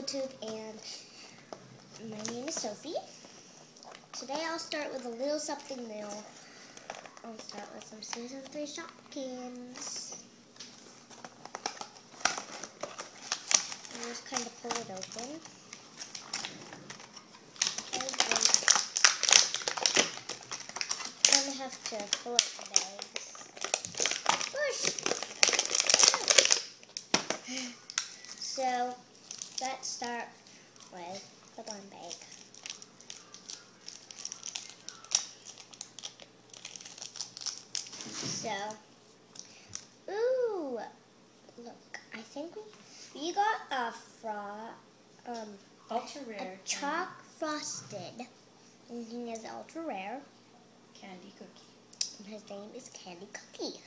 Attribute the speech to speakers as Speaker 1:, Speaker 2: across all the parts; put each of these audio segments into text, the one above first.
Speaker 1: YouTube, and my name is Sophie. Today I'll start with a little something new. I'll start with some Season 3 Shopkins. I'll just kind of pull it open. I'm going to have to pull out the bags. Push! So, let's start with the one bag. So, ooh, look, I think we got a
Speaker 2: ultra rare
Speaker 1: a chalk frosted, and he is ultra rare
Speaker 2: candy cookie.
Speaker 1: and his name is Candy Cookie.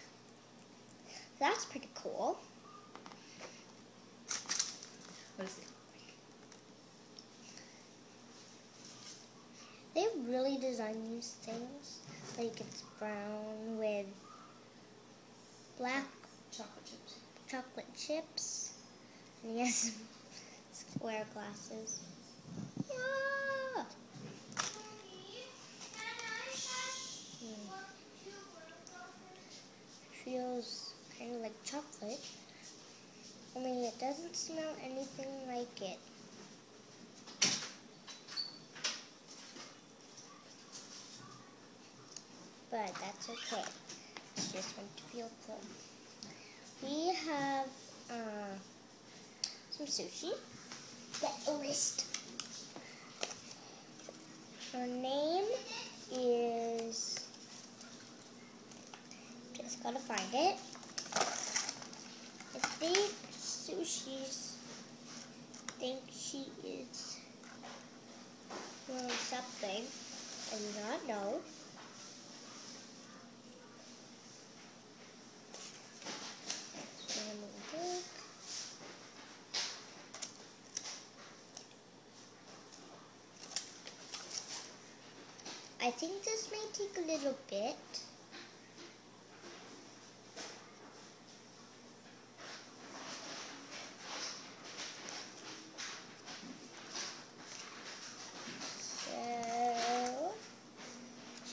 Speaker 1: That's pretty cool.
Speaker 2: What is it?
Speaker 1: They really design these things like it's brown with black chocolate chips, and he has square glasses. Ah! Feels kind of like chocolate, only it doesn't smell anything like it. But that's okay. It's just going to feel cool. We have some sushi. The list. Her name is, just gotta find it. I think she is something. I do not know. I think this may take a little bit. So,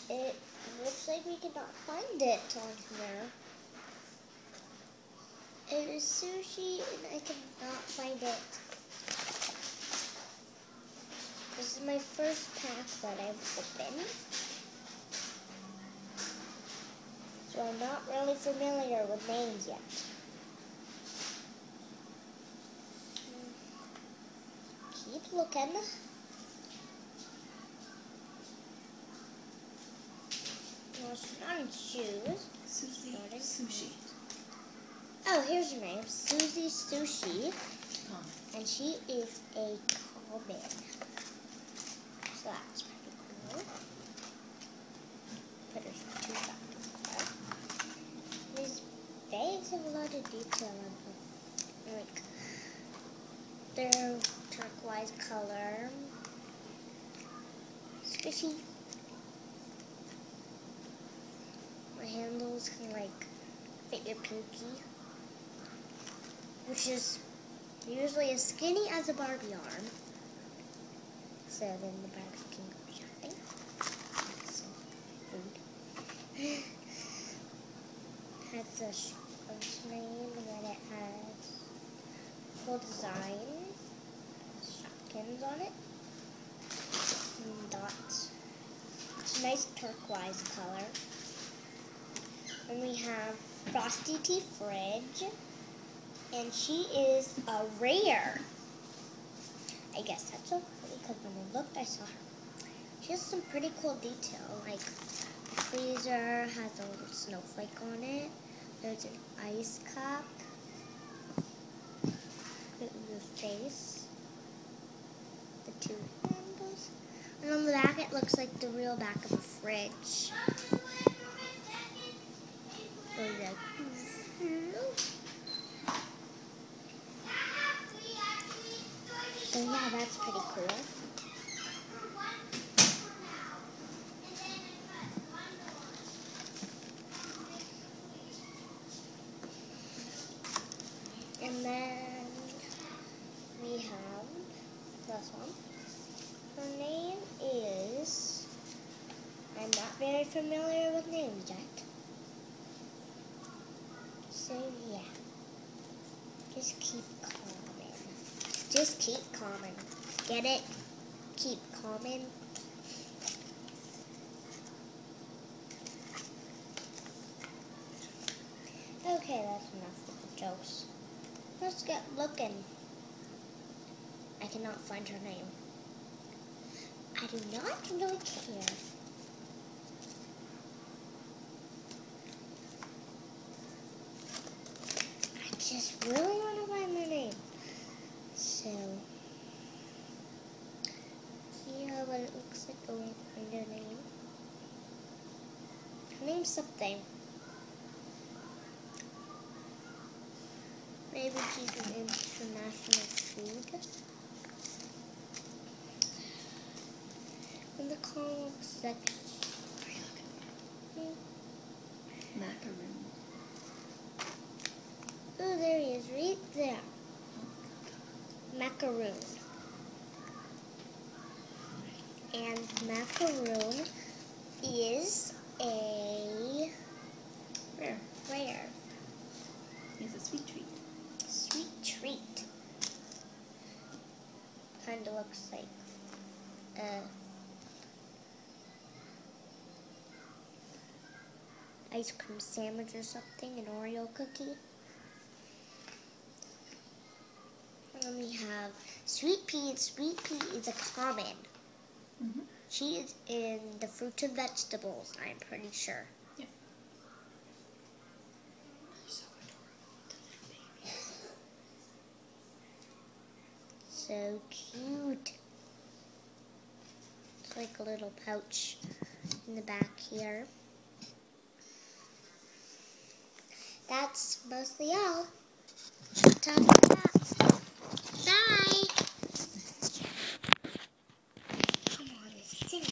Speaker 1: it looks like we cannot find it on here. It is sushi and I cannot find it. This is my first pack that I've opened. So I'm not really familiar with names yet. Keep looking. No, she's not in shoes.
Speaker 2: Sushi.
Speaker 1: Oh, here's her name. Suzie. And she is a common. So that's pretty cool. Put her two shopping. These bags have a lot of detail on them. Like, they're turquoise color. Squishy. My handles can like fit your pinky, which is usually as skinny as a Barbie arm. So then the Barbie can go shopping. Some food. Has a Shopkins name, and then it has cool design. Shopkins on it. And dots. It's a nice turquoise color. And we have Frosty Tea Fridge. And she is a rare. I guess that's okay, because when I looked, I saw her. She has some pretty cool detail, like the freezer has a little snowflake on it. There's an ice cup. Look at your face. The two handles. And on the back, it looks like the real back of a fridge. So yeah, that's pretty cool. And then we we have this one. Her name is, I'm not very familiar with names yet. So yeah, just keep calming. Just keep calming. Get it? Keep calming. Okay, that's enough with the jokes. Let's get looking. I cannot find her name. I do not really care. I just really want to find their name. So, see how it looks like going find her name. Her name's something. Maybe she's an international food. In the comic section.
Speaker 2: Macaroon.
Speaker 1: Oh, there he is, right there. Macaroon. And macaroon is a rare.
Speaker 2: It's a sweet treat.
Speaker 1: Sweet treat. Kind of looks like ice cream sandwich or something, an Oreo cookie. And then we have sweet pea. Sweet pea is a common.
Speaker 2: Mm-hmm.
Speaker 1: She is in the fruits and vegetables, I'm pretty sure.
Speaker 2: Yeah.
Speaker 1: So cute. It's like a little pouch in the back here. That's mostly all. Ta-ta.